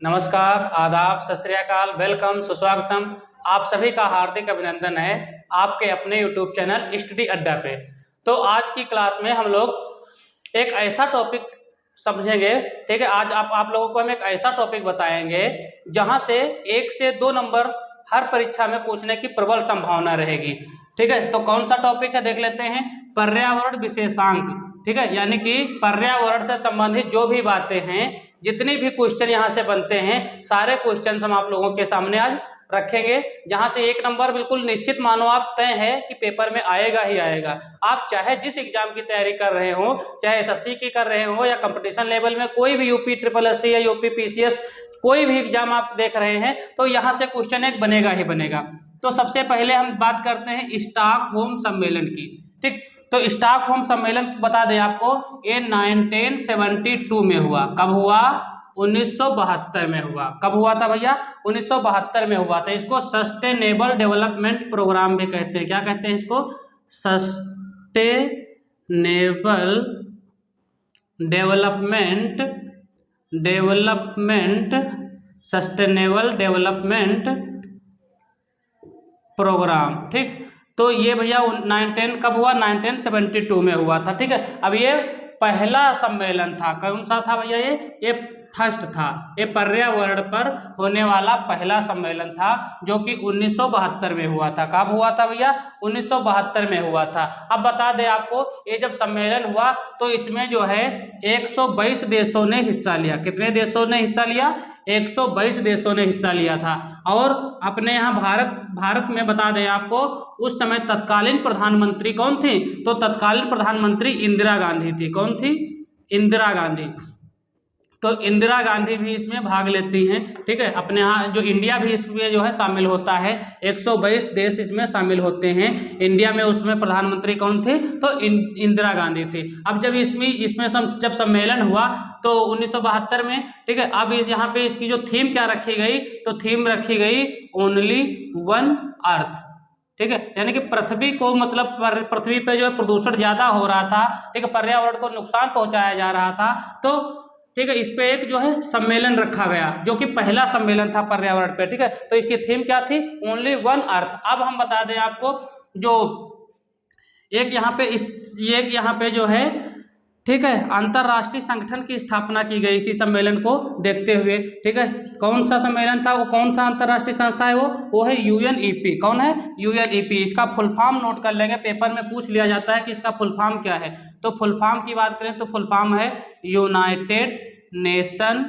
नमस्कार, आदाब, सत श्री अकाल, वेलकम, सुस्वागतम। आप सभी का हार्दिक अभिनंदन है आपके अपने YouTube चैनल स्टडी अड्डा पे। तो आज की क्लास में हम लोग एक ऐसा टॉपिक समझेंगे, ठीक है। आज आप लोगों को हम एक ऐसा टॉपिक बताएंगे जहां से 1 से 2 नंबर हर परीक्षा में पूछने की प्रबल संभावना रहेगी, ठीक है। तो कौन सा टॉपिक है देख लेते हैं। पर्यावरण विशेषांक, ठीक है। यानी कि पर्यावरण से संबंधित जो भी बातें हैं, जितने भी क्वेश्चन यहाँ से बनते हैं, सारे क्वेश्चन हम आप लोगों के सामने आज रखेंगे, जहां से 1 नंबर बिल्कुल निश्चित मानो आप तय है कि पेपर में आएगा ही आएगा। आप चाहे जिस एग्जाम की तैयारी कर रहे हो, चाहे एसएससी की कर रहे हो या कंपटीशन लेवल में कोई भी यूपी ट्रिपल एससी या यूपी पीसीएस कोई भी एग्जाम आप देख रहे हैं, तो यहाँ से क्वेश्चन एक बनेगा ही बनेगा। तो सबसे पहले हम बात करते हैं स्टॉकहोम सम्मेलन की, ठीक। तो स्टॉकहोम सम्मेलन बता दें आपको, ये 1972 में हुआ। कब हुआ? 1972 में हुआ। कब हुआ था भैया? 1972 में हुआ था। इसको सस्टेनेबल डेवलपमेंट प्रोग्राम भी कहते हैं। क्या कहते हैं इसको? सस्टेनेबल डेवलपमेंट प्रोग्राम, ठीक। तो ये भैया 19 कब हुआ? 1972 में हुआ था, ठीक है। अब ये पहला सम्मेलन था। कौन सा था भैया? ये फर्स्ट था। ये पर्यावरण पर होने वाला पहला सम्मेलन था, जो कि 1972 में हुआ था। कब हुआ था भैया? 1972 में हुआ था। अब बता दें आपको, ये जब सम्मेलन हुआ तो इसमें जो है 122 देशों ने हिस्सा लिया। कितने देशों ने हिस्सा लिया? 122 देशों ने हिस्सा लिया था। और अपने यहाँ भारत में बता दें आपको, उस समय तत्कालीन प्रधानमंत्री कौन थी? तो तत्कालीन प्रधानमंत्री इंदिरा गांधी थी। कौन थी? इंदिरा गांधी। तो इंदिरा गांधी भी इसमें भाग लेती हैं, ठीक है। अपने यहाँ जो इंडिया भी इसमें जो है शामिल होता है। 122 देश इसमें शामिल होते हैं। इंडिया में उसमें प्रधानमंत्री कौन थे? तो इंदिरा गांधी थी। अब जब इसमें जब सम्मेलन हुआ तो 1972 में, ठीक है। अब यहाँ पे इसकी जो थीम क्या रखी गई? तो थीम रखी गई ओनली वन अर्थ, ठीक है। यानी कि पृथ्वी को, मतलब पृथ्वी पे जो प्रदूषण ज्यादा हो रहा था, ठीक है, पर्यावरण को नुकसान पहुंचाया जा रहा था, तो ठीक है, इस पे एक जो है सम्मेलन रखा गया, जो कि पहला सम्मेलन था पर्यावरण पे, ठीक है। तो इसकी थीम क्या थी? Only one earth. अब हम बता दें आपको, जो एक यहाँ पे जो है, ठीक है, अंतरराष्ट्रीय संगठन की स्थापना की गई इसी सम्मेलन को देखते हुए, ठीक है। कौन सा सम्मेलन था वो? कौन सा अंतरराष्ट्रीय संस्था है वो है यूएनईपी। कौन है? यूएनईपी। इसका फुल फॉर्म नोट कर लेंगे, पेपर में पूछ लिया जाता है कि इसका फुल फॉर्म क्या है। तो फुल फॉर्म की बात करें तो फुल फॉर्म है यूनाइटेड नेशन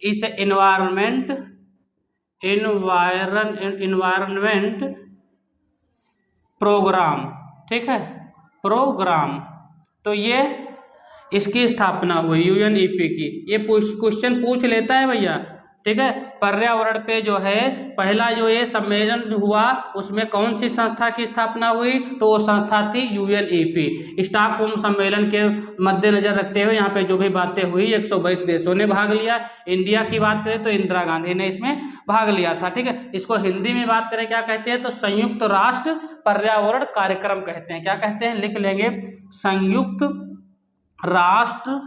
इस एनवायरनमेंट प्रोग्राम, ठीक है, प्रोग्राम। तो ये इसकी स्थापना हुई यूएनईपी की। ये क्वेश्चन पूछ लेता है भैया, ठीक है। पर्यावरण पे जो है पहला जो ये सम्मेलन हुआ, उसमें कौन सी संस्था की स्थापना हुई? तो वो संस्था थी यूएनईपी। स्टॉकहोम सम्मेलन के मद्देनजर रखते हुए यहाँ पे जो भी बातें हुई, 122 देशों ने भाग लिया। इंडिया की बात करें तो इंदिरा गांधी ने इसमें भाग लिया था, ठीक है। इसको हिंदी में बात करें क्या कहते हैं? तो संयुक्त राष्ट्र पर्यावरण कार्यक्रम कहते हैं। क्या कहते हैं? लिख लेंगे, संयुक्त राष्ट्र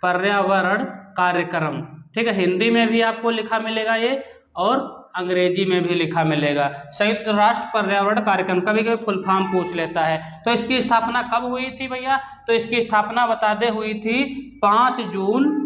पर्यावरण कार्यक्रम, ठीक है। हिंदी में भी आपको लिखा मिलेगा ये, और अंग्रेजी में भी लिखा मिलेगा, संयुक्त राष्ट्र पर्यावरण कार्यक्रम। कभी कभी फुल फॉर्म पूछ लेता है। तो इसकी स्थापना कब हुई थी भैया? तो इसकी स्थापना बता दे हुई थी 5 जून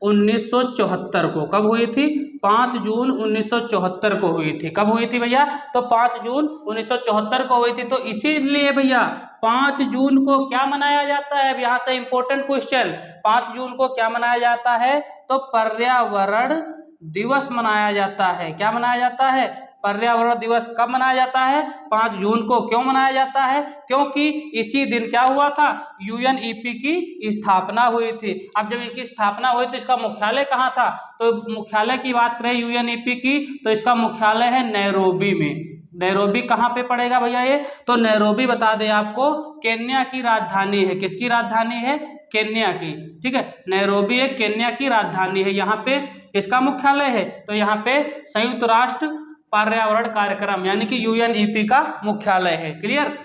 1974 को। कब हुई थी? 5 जून 1974 को हुई थी। कब हुई थी भैया? तो 5 जून 1974 को हुई थी। तो इसीलिए भैया 5 जून को क्या मनाया जाता है? अब यहाँ से इंपॉर्टेंट क्वेश्चन, 5 जून को क्या मनाया जाता है? तो पर्यावरण दिवस मनाया जाता है। क्या मनाया जाता है? पर्यावरण दिवस। कब मनाया जाता है? 5 जून को। क्यों मनाया जाता है? क्योंकि इसी दिन क्या हुआ था? यूएनईपी की स्थापना हुई थी। अब जब इसकी स्थापना हुई तो इसका मुख्यालय कहाँ था? तो मुख्यालय की बात करें यूएनईपी की, तो इसका मुख्यालय है नैरोबी में। नैरोबी कहाँ पे पड़ेगा भैया ये? तो नैरोबी बता दें आपको, केन्या की राजधानी है। किसकी राजधानी है? केन्या की, ठीक है। नैरोबी एक केन्या की राजधानी है। यहाँ पे किसका मुख्यालय है? तो यहाँ पे संयुक्त राष्ट्र पर्यावरण कार्यक्रम यानी कि यूएनईपी का मुख्यालय है। क्लियर?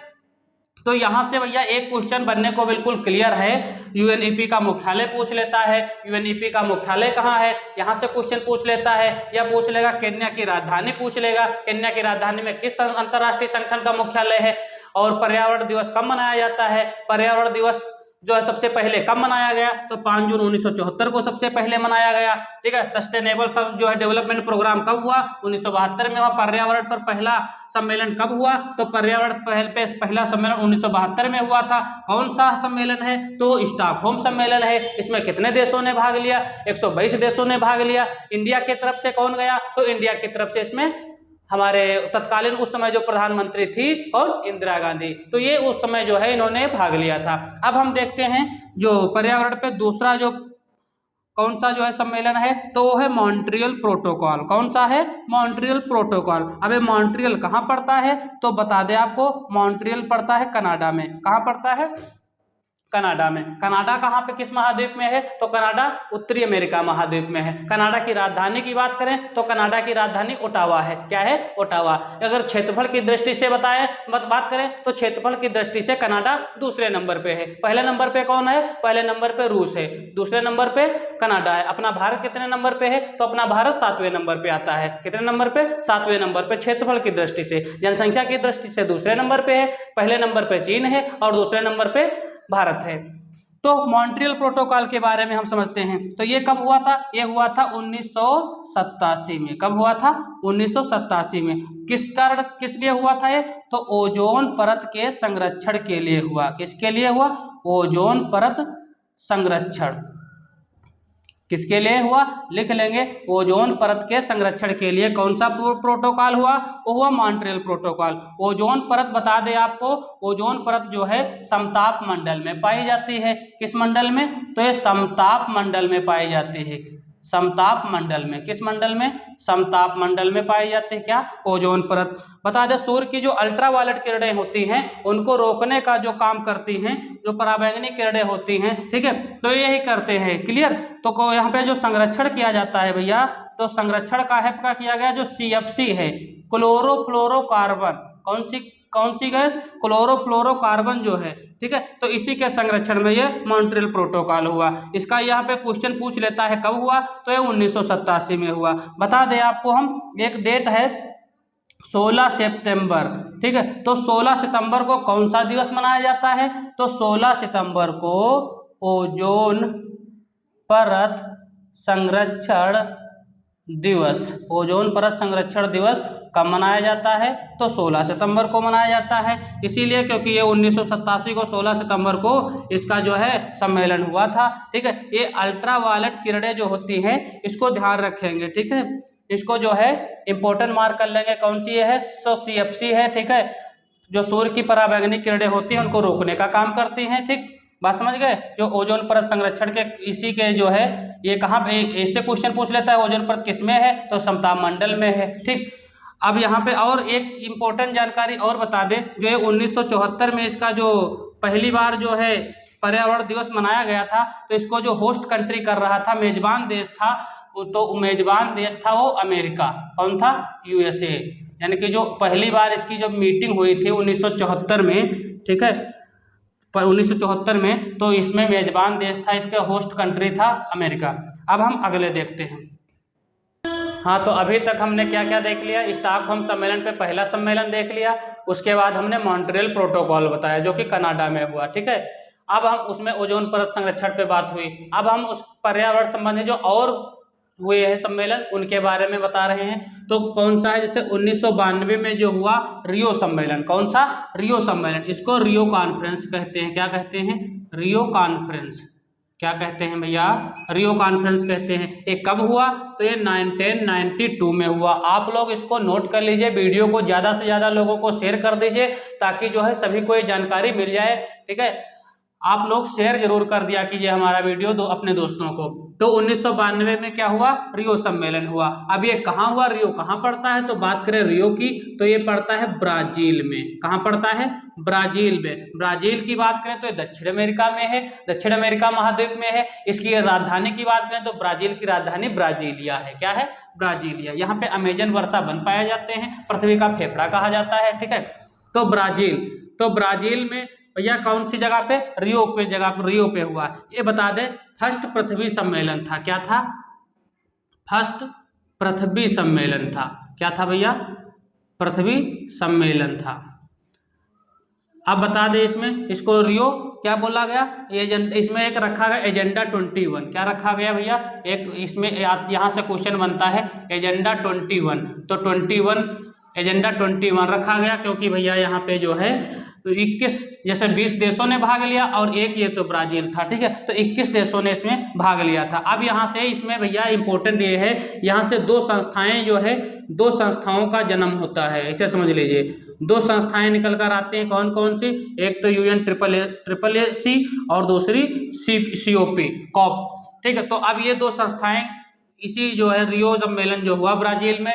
तो यहाँ से भैया एक क्वेश्चन बनने को बिल्कुल क्लियर है, यूएनईपी का मुख्यालय पूछ लेता है, यूएनईपी का मुख्यालय कहाँ है, यहाँ से क्वेश्चन पूछ लेता है, या पूछ लेगा केन्या की राजधानी पूछ लेगा, केन्या की राजधानी में किस अंतर्राष्ट्रीय संगठन का मुख्यालय है, और पर्यावरण दिवस कब मनाया जाता है। पर्यावरण दिवस जो है सबसे पहले कब मनाया गया, तो 5 जून 1974 को सबसे पहले मनाया गया, ठीक है। सस्टेनेबल सब जो है डेवलपमेंट प्रोग्राम कब हुआ, 1972 में हुआ। पर्यावरण पर पहला सम्मेलन कब हुआ, तो पर्यावरण पहला सम्मेलन 1972 में हुआ था। कौन सा सम्मेलन है, तो स्टॉकहोम सम्मेलन है। इसमें कितने देशों ने भाग लिया, 122 देशों ने भाग लिया। इंडिया की तरफ से कौन गया, तो इंडिया की तरफ से इसमें हमारे तत्कालीन उस समय जो प्रधानमंत्री थी और इंदिरा गांधी, तो ये उस समय जो है इन्होंने भाग लिया था। अब हम देखते हैं जो पर्यावरण पे दूसरा जो कौन सा जो है सम्मेलन है, तो वो है मॉन्ट्रियल प्रोटोकॉल। कौन सा है, मॉन्ट्रियल प्रोटोकॉल। अब ये मॉन्ट्रियल कहाँ पड़ता है, तो बता दें आपको, मॉन्ट्रियल पड़ता है कनाडा में। कहाँ पड़ता है, कनाडा में। कनाडा कहाँ पे किस महाद्वीप में है, तो कनाडा उत्तरी अमेरिका महाद्वीप में है। कनाडा की राजधानी की बात करें तो कनाडा की राजधानी ओटावा है। क्या है, ओटावा। अगर क्षेत्रफल की दृष्टि से बात करें तो क्षेत्रफल की दृष्टि से कनाडा दूसरे नंबर पे है। पहले नंबर पे कौन है, पहले नंबर पे रूस है, दूसरे नंबर पे कनाडा है। अपना भारत कितने नंबर पे है, तो अपना भारत 7वें नंबर पे आता है। कितने नंबर पे, 7वें नंबर पे क्षेत्रफल की दृष्टि से। जनसंख्या की दृष्टि से दूसरे नंबर पे है, पहले नंबर पे चीन है और दूसरे नंबर पे भारत है। तो मॉन्ट्रियल प्रोटोकॉल के बारे में हम समझते हैं। तो ये कब हुआ था, ये हुआ था 1987 में। कब हुआ था, 1987 में। किस लिए हुआ था ये, तो ओजोन परत के संरक्षण के लिए हुआ। किसके लिए हुआ, ओजोन परत संरक्षण। किसके लिए हुआ, लिख लेंगे, ओजोन परत के संरक्षण के लिए। कौन सा प्रोटोकॉल हुआ, वो हुआ मॉन्ट्रियल प्रोटोकॉल। ओजोन परत बता दें आपको, ओजोन परत जो है समताप मंडल में पाई जाती है। किस मंडल में, तो ये समताप मंडल में पाई जाती है। समताप मंडल में, किस मंडल में, समताप मंडल में पाई जाती है क्या, ओजोन परत। बता दें सूर्य की जो अल्ट्रावायलेट किरणें होती हैं उनको रोकने का जो काम करती हैं, जो पराबैंगनी किरणें होती हैं, ठीक है, तो यही करते हैं। क्लियर। तो यहाँ पे जो संरक्षण किया जाता है भैया, तो संरक्षण का किया गया जो CFC है, क्लोरोफ्लोरोकार्बन। कौन सी गैस, क्लोरोफ्लोरोकार्बन जो है, ठीक है, तो इसी के संरक्षण में ये मॉन्ट्रियल प्रोटोकॉल हुआ। इसका यहाँ पे क्वेश्चन पूछ लेता है कब हुआ, तो ये 1987 में हुआ। बता दें आपको हम, एक डेट है 16 सितंबर, ठीक है। तो 16 सितंबर को कौन सा दिवस मनाया जाता है, तो 16 सितंबर को ओजोन परत संरक्षण दिवस। ओजोन परत संरक्षण दिवस कब मनाया जाता है, तो 16 सितंबर को मनाया जाता है। इसीलिए क्योंकि ये 1987 को 16 सितंबर को इसका जो है सम्मेलन हुआ था, ठीक है। ये अल्ट्रावायलेट किरणें जो होती हैं इसको ध्यान रखेंगे, ठीक है, इसको जो है इंपॉर्टेंट मार्क कर लेंगे। कौन सी है, CFC है, ठीक है, जो सूर्य की पराबैंगनी किरणें होती हैं उनको रोकने का काम करती हैं, ठीक, बात समझ गए। जो ओजोन परत संरक्षण के इसी के जो है, ये कहाँ पे ऐसे क्वेश्चन पूछ लेता है, ओजोन परत किस में है, तो समताप मंडल में है, ठीक। अब यहाँ पे और एक इम्पोर्टेंट जानकारी और बता दें, जो है 1974 में इसका जो पहली बार जो है पर्यावरण दिवस मनाया गया था, तो इसको जो होस्ट कंट्री कर रहा था, मेजबान देश था, तो मेजबान देश था वो अमेरिका। कौन था, USA। यानी कि जो पहली बार इसकी जो मीटिंग हुई थी 1974 में, ठीक है, 1974 में, तो इसमें मेजबान देश था, इसका होस्ट कंट्री था अमेरिका। अब हम अगले देखते हैं। हाँ, तो अभी तक हमने क्या क्या देख लिया, स्टॉकहोम सम्मेलन पे पहला सम्मेलन देख लिया, उसके बाद हमने मॉन्ट्रियल प्रोटोकॉल बताया जो कि कनाडा में हुआ, ठीक है। अब हम उसमें ओजोन परत संरक्षण पे बात हुई। अब हम उस पर्यावरण संबंधी जो और हुए हैं सम्मेलन उनके बारे में बता रहे हैं। तो कौन सा है, जैसे 1992 में जो हुआ रियो सम्मेलन। कौन सा, रियो सम्मेलन। इसको रियो कॉन्फ्रेंस कहते हैं। क्या कहते हैं, रियो कॉन्फ्रेंस। क्या कहते हैं भैया, रियो कॉन्फ्रेंस कहते हैं। ये कब हुआ, तो ये 1992 में हुआ। आप लोग इसको नोट कर लीजिए, वीडियो को ज़्यादा से ज़्यादा लोगों को शेयर कर दीजिए ताकि जो है सभी को ये जानकारी मिल जाए, ठीक है। आप लोग शेयर जरूर कर दिया कीजिए हमारा वीडियो अपने दोस्तों को। तो 1992 में क्या हुआ, रियो सम्मेलन हुआ। अब ये कहाँ हुआ, रियो कहाँ पड़ता है, तो बात करें रियो की तो ये पड़ता है ब्राजील में। कहाँ पड़ता है, ब्राजील में। ब्राजील की बात करें तो ये दक्षिण अमेरिका में है, दक्षिण अमेरिका महाद्वीप में है। इसकी राजधानी की बात करें तो ब्राजील की राजधानी ब्राजीलिया है। क्या है, ब्राजीलिया। यहाँ पे अमेजन वर्षा वन पाए जाते हैं, पृथ्वी का फेफड़ा कहा जाता है, ठीक है। तो ब्राजील, तो ब्राजील में भैया कौन सी जगह पे, रियो पे हुआ। ये बता दे फर्स्ट पृथ्वी सम्मेलन था, क्या था, फर्स्ट पृथ्वी सम्मेलन था, क्या था भैया, पृथ्वी सम्मेलन था। अब बता दे इसमें, इसको रियो क्या बोला गया, इसमें एक रखा गया एजेंडा 21, क्या रखा गया भैया, एक इसमें यहाँ से क्वेश्चन बनता है एजेंडा 21, तो 21 एजेंडा 21 रखा गया, क्योंकि भैया यहाँ पे जो है 21, जैसे 20 देशों ने भाग लिया और एक ये तो ब्राजील था, ठीक है, तो 21 देशों ने इसमें भाग लिया था। अब यहाँ से इसमें भैया इंपॉर्टेंट ये है, यहाँ से दो संस्थाएं जो है, दो संस्थाओं का जन्म होता है, इसे समझ लीजिए, दो संस्थाएं निकल कर आते हैं, कौन कौन सी, एक तो UN ट्रिपल ए सी और दूसरी COP कॉप, ठीक है। तो अब ये दो संस्थाएं इसी जो है रियो सम्मेलन जो हुआ ब्राजील में,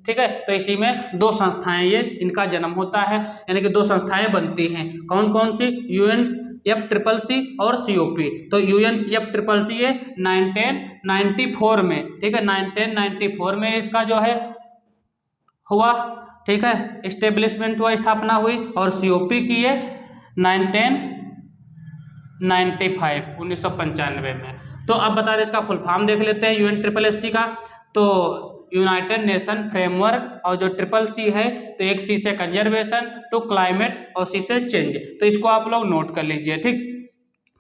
ठीक है, तो इसी में दो संस्थाएं ये इनका जन्म होता है, यानी कि दो संस्थाएं बनती हैं, कौन कौन सी, UNFCCC और COP। तो UNFCCC ये 1994 में, ठीक है, 1994 में इसका जो है हुआ, ठीक है, इस्टेब्लिशमेंट हुआ, स्थापना हुई, और COP की ये 1995 में। तो अब बता दें इसका फुल फॉर्म देख लेते हैं UNFCCC का, तो यूनाइटेड नेशन फ्रेमवर्क, और जो CCC है तो एक C से कंजर्वेशन, टू क्लाइमेट, और C से चेंज, तो इसको आप लोग नोट कर लीजिए, ठीक।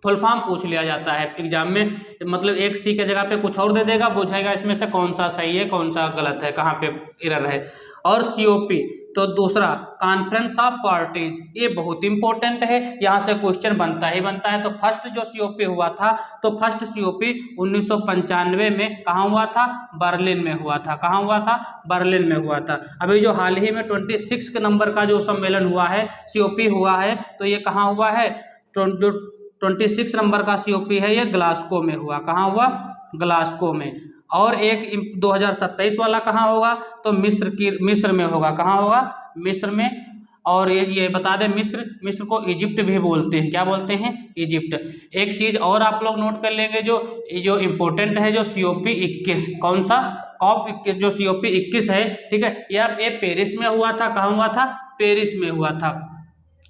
फुल फॉर्म पूछ लिया जाता है एग्जाम में, मतलब एक C के जगह पे कुछ और दे देगा, पूछेगा इसमें से कौन सा सही है कौन सा गलत है, कहाँ पे एरर है। और COP तो दूसरा कॉन्फ्रेंस ऑफ पार्टीज, ये बहुत इंपॉर्टेंट है, यहाँ से क्वेश्चन बनता ही बनता है। तो फर्स्ट जो COP हुआ था, तो फर्स्ट COP 1995 में कहाँ हुआ था, बर्लिन में हुआ था, कहाँ हुआ था, बर्लिन में हुआ था। अभी जो हाल ही में 26 नंबर का जो सम्मेलन हुआ है, COP हुआ है, तो ये कहाँ हुआ है, जो 26 नंबर का COP है ये ग्लासगो में हुआ, कहाँ हुआ, ग्लासगो में। और एक 2027 वाला कहाँ होगा, तो मिस्र में होगा, कहाँ होगा, मिस्र में। और ये बता दें मिस्र को इजिप्ट भी बोलते हैं, क्या बोलते हैं, इजिप्ट। एक चीज और आप लोग नोट कर लेंगे, जो इम्पोर्टेंट है, जो COP 21, कौन सा, COP 21, जो COP 21 है, ठीक है, ये पेरिस में हुआ था, कहाँ हुआ था, पेरिस में हुआ था।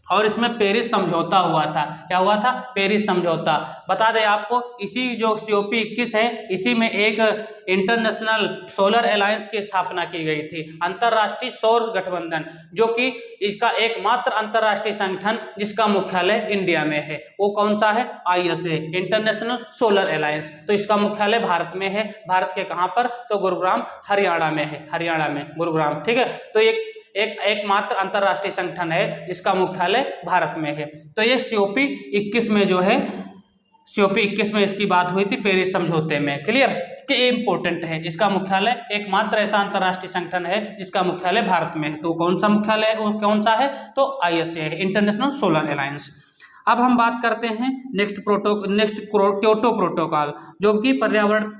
और इसमें पेरिस समझौता हुआ था, क्या हुआ था, पेरिस समझौता। बता दें आपको, इसी जो COP 21 है, इसी में एक इंटरनेशनल सोलर अलायंस की स्थापना की गई थी, अंतर्राष्ट्रीय सौर गठबंधन, जो कि इसका एकमात्र अंतर्राष्ट्रीय संगठन जिसका मुख्यालय इंडिया में है, वो कौन सा है, ISA, इंटरनेशनल सोलर अलायंस। तो इसका मुख्यालय भारत में है, भारत के कहाँ पर, तो गुरुग्राम हरियाणा में है, हरियाणा में गुरुग्राम, ठीक है। तो एकमात्र अंतर्राष्ट्रीय संगठन है जिसका मुख्यालय भारत में है। तो ये COP 21 में जो है, COP 21 में इसकी बात हुई थी पेरिस समझौते में, क्लियर, कि इम्पोर्टेंट है, इसका मुख्यालय एकमात्र ऐसा अंतर्राष्ट्रीय संगठन है जिसका मुख्यालय भारत में है। तो कौन सा मुख्यालय है, वो कौन सा है, तो ISA है, इंटरनेशनल सोलर अलायंस। अब हम बात करते हैं नेक्स्ट क्योटो प्रोटोकॉल, जो कि पर्यावरण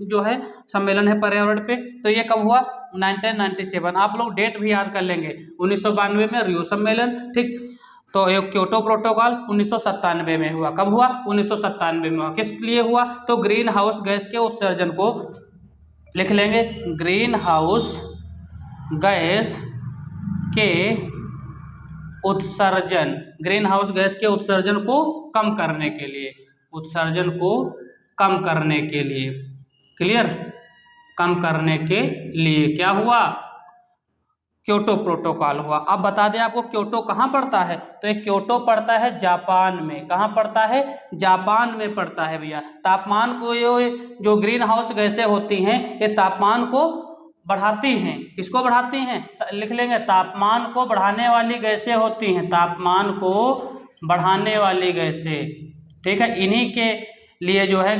जो है सम्मेलन है पर्यावरण पे। तो ये कब हुआ, 1997, आप लोग डेट भी याद कर लेंगे, 1992 में रियो सम्मेलन, ठीक। तो ये क्योटो प्रोटोकॉल 1997 में हुआ, कब हुआ, 1997 में हुआ। किस लिए हुआ, तो ग्रीन हाउस गैस के उत्सर्जन को लिख लेंगे, ग्रीन हाउस गैस के उत्सर्जन, ग्रीन हाउस गैस के उत्सर्जन को कम करने के लिए, उत्सर्जन को कम करने के लिए, क्लियर, कम करने के लिए क्या हुआ, क्योटो प्रोटोकॉल हुआ। अब बता दें आपको क्योटो कहाँ पड़ता है, तो ये क्योटो पड़ता है जापान में, कहाँ पड़ता है, जापान में पड़ता है भैया। तापमान को जो ग्रीन हाउस गैसें होती हैं, ये तापमान को बढ़ाती हैं, किसको बढ़ाती हैं, लिख लेंगे, तापमान को बढ़ाने वाली गैसें होती हैं, तापमान को बढ़ाने वाली गैसें, ठीक है। इन्हीं के लिए जो है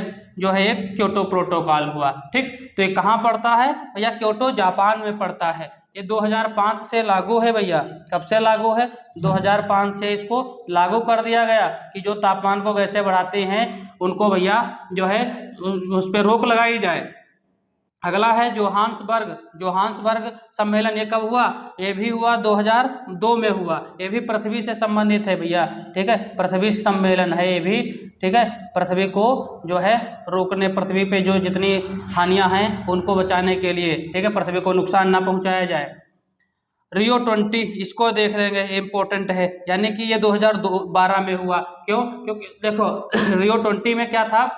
एक क्योटो प्रोटोकॉल हुआ, ठीक। तो ये कहाँ पड़ता है भैया, क्योटो जापान में पड़ता है। ये 2005 से लागू है भैया, कब से लागू है, 2005 से इसको लागू कर दिया गया कि जो तापमान को गैसें बढ़ाते हैं उनको भैया जो है उस पर रोक लगाई जाए। अगला है जोहान्सबर्ग सम्मेलन, ये कब हुआ, ये भी हुआ 2002 में हुआ, ये भी पृथ्वी से संबंधित है भैया, ठीक है, पृथ्वी सम्मेलन है ये भी, ठीक है, पृथ्वी को जो है रोकने, पृथ्वी पे जो जितनी हानियां हैं उनको बचाने के लिए, ठीक है, पृथ्वी को नुकसान ना पहुंचाया जाए। रियो 20 इसको देख लेंगे, इम्पोर्टेंट है, यानी कि ये 2012 में हुआ। क्यों? क्योंकि देखो रियो 20 में क्या था,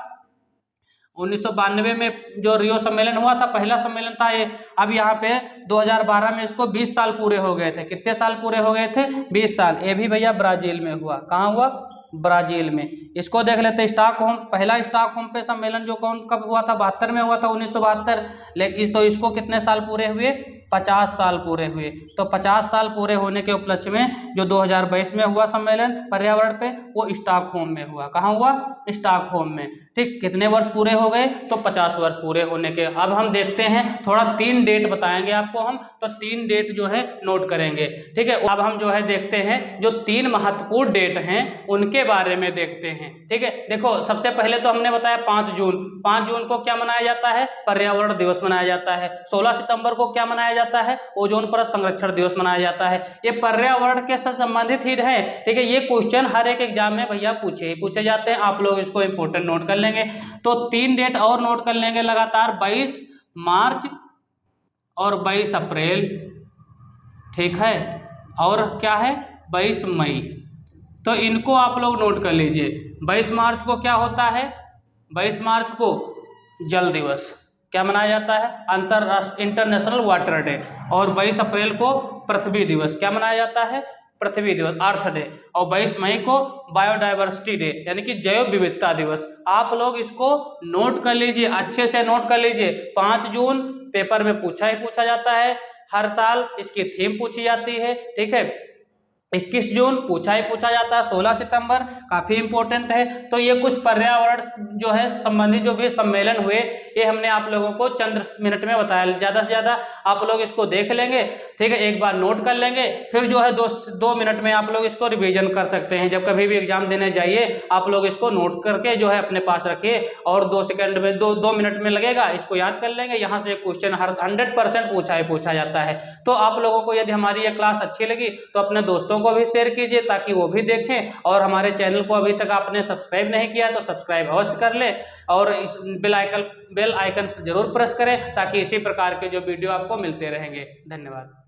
1992 में जो रियो सम्मेलन हुआ था, पहला सम्मेलन था ये। अब यहाँ पे 2012 में इसको 20 साल पूरे हो गए थे। कितने साल पूरे हो गए थे? 20 साल। ये भी भैया ब्राजील में हुआ। कहाँ हुआ? ब्राजील में। इसको देख लेते, स्टॉकहोम, पहला स्टॉकहोम पे सम्मेलन जो कौन कब हुआ था? 72 में हुआ था, 1972। लेकिन तो इसको कितने साल पूरे हुए? 50 साल पूरे हुए। तो 50 साल पूरे होने के उपलक्ष्य में जो 2022 में हुआ सम्मेलन पर्यावरण पे, वो स्टॉकहोम में हुआ। कहाँ हुआ? स्टॉकहोम में। ठीक, कितने वर्ष पूरे हो गए? तो 50 वर्ष पूरे होने के। अब हम देखते हैं, थोड़ा 3 डेट बताएंगे आपको हम, तो 3 डेट जो है नोट करेंगे। ठीक है, अब हम जो है देखते हैं जो 3 महत्वपूर्ण डेट हैं उनके बारे में देखते हैं। ठीक है, देखो सबसे पहले तो हमने बताया 5 जून। 5 जून को क्या मनाया जाता है? पर्यावरण दिवस मनाया जाता है। 16 सितंबर को क्या मनाया जाता है? ओजोन परत संरक्षण दिवस मनाया जाता है। ये पर्यावरण के साथ संबंधित ही है। ठीक है, ये क्वेश्चन हर एक एग्जाम में भैया पूछे जाते हैं, आप लोग इसको इंपोर्टेंट नोट कर लेंगे। तो 3 डेट और नोट कर लेंगे लगातार, 22 मार्च और 22 अप्रैल। ठीक है, और क्या है? 22 मई। तो इनको आप लोग नोट कर लीजिए। 22 मार्च को क्या होता है? 22 मार्च को जल दिवस क्या मनाया जाता है? अंतरराष्ट्रीय इंटरनेशनल वाटर डे। और 22 अप्रैल को पृथ्वी दिवस क्या मनाया जाता है? पृथ्वी दिवस, अर्थ डे। और 22 मई को बायोडाइवर्सिटी डे, यानी कि जैव विविधता दिवस। आप लोग इसको नोट कर लीजिए, अच्छे से नोट कर लीजिए। 5 जून पेपर में पूछा ही पूछा जाता है, हर साल इसकी थीम पूछी जाती है। ठीक है, 21 जून पूछा ही पूछा जाता है, 16 सितंबर काफ़ी इंपॉर्टेंट है। तो ये कुछ पर्यावरण जो है संबंधी जो भी सम्मेलन हुए, ये हमने आप लोगों को चंद मिनट में बताया। ज़्यादा से ज़्यादा आप लोग इसको देख लेंगे, ठीक है, एक बार नोट कर लेंगे, फिर जो है 2 मिनट में आप लोग इसको रिवीजन कर सकते हैं। जब कभी भी एग्जाम देने जाइए, आप लोग इसको नोट करके जो है अपने पास रखिए, और 2 सेकंड में 2 मिनट में लगेगा, इसको याद कर लेंगे। यहाँ से क्वेश्चन 100% पूछा ही पूछा जाता है। तो आप लोगों को यदि हमारी ये क्लास अच्छी लगी तो अपने दोस्तों को भी शेयर कीजिए, ताकि वो भी देखें। और हमारे चैनल को अभी तक आपने सब्सक्राइब नहीं किया तो सब्सक्राइब अवश्य कर लें, और इस बेल आइकन जरूर प्रेस करें, ताकि इसी प्रकार के जो वीडियो आपको मिलते रहेंगे। धन्यवाद।